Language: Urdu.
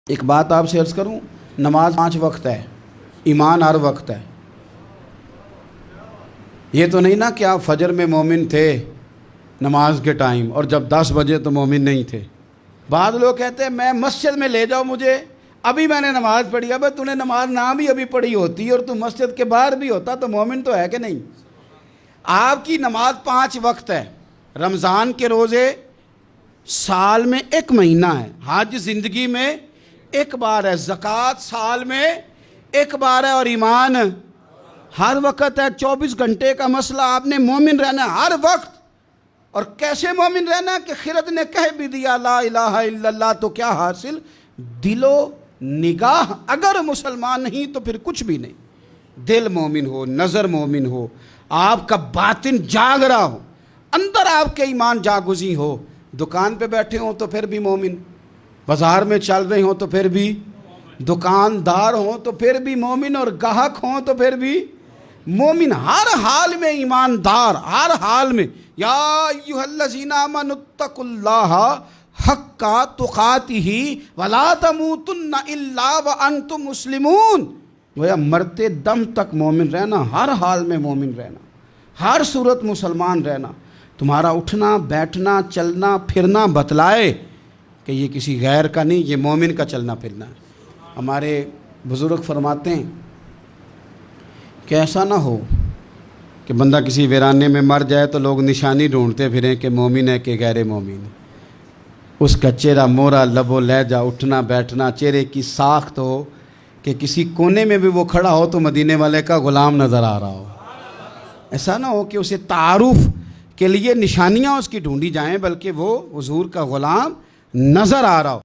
ایک بات آپ سے عرض کروں، نماز 5 وقت ہے، ایمان ہر وقت ہے۔ یہ تو نہیں نا کہ آپ فجر میں مومن تھے نماز کے ٹائم اور جب 10 بجے تو مومن نہیں تھے۔ بعض لوگ کہتے ہیں میں مسجد میں لے جاؤ مجھے، ابھی میں نے نماز پڑھی۔ اب تو نے نماز نہ بھی ابھی پڑھی ہوتی اور تو مسجد کے باہر بھی ہوتا تو مومن تو ہے کہ نہیں؟ آپ کی نماز 5 وقت ہے۔ رمضان کے روزے سال میں 1 مہینہ ہے، حج زندگی میں 1 بار ہے، زکوٰۃ سال میں 1 بار ہے، اور ایمان ہر وقت ہے۔ 24 گھنٹے کا مسئلہ، آپ نے مومن رہنا ہے ہر وقت۔ اور کیسے مومن رہنا کہ خرد نے کہہ بھی دیا لا الہ الا اللہ تو کیا حاصل؟ دل و نگاہ اگر مسلمان نہیں تو پھر کچھ بھی نہیں۔ دل مومن ہو، نظر مومن ہو، آپ کا باطن جاگ رہا ہو، اندر آپ کے ایمان جاگزی ہو، دکان پہ بیٹھے ہوں تو پھر بھی مومن، بازار میں چل رہے ہوں تو پھر بھی، دکاندار ہوں تو پھر بھی مومن، اور گاہک ہوں تو پھر بھی مومن، ہر حال میں ایماندار، ہر حال میں۔ یا ایھا الذین آمنوا اتقوا اللہ حق تقاتہ ولا تموتن الا وانتم مسلمون۔ گویا مرتے دم تک مومن رہنا، ہر حال میں مومن رہنا، ہر صورت مسلمان رہنا۔ تمہارا اٹھنا بیٹھنا چلنا پھرنا بتلائے کہ یہ کسی غیر کا نہیں، یہ مومن کا چلنا پھرنا ہے۔ ہمارے بزرگ فرماتے ہیں کہ ایسا نہ ہو کہ بندہ کسی ویرانے میں مر جائے تو لوگ نشانی ڈھونڈتے پھریں کہ مومن ہے کہ غیر مومن ہے۔ اس کا چہرہ مورا، لب و لہجہ، اٹھنا بیٹھنا، چہرے کی ساخت ہو کہ کسی کونے میں بھی وہ کھڑا ہو تو مدینے والے کا غلام نظر آ رہا ہو۔ ایسا نہ ہو کہ اسے تعارف کے لیے نشانیاں اس کی ڈھونڈی جائیں، بلکہ وہ حضور کا غلام نظر آ رہا ہو۔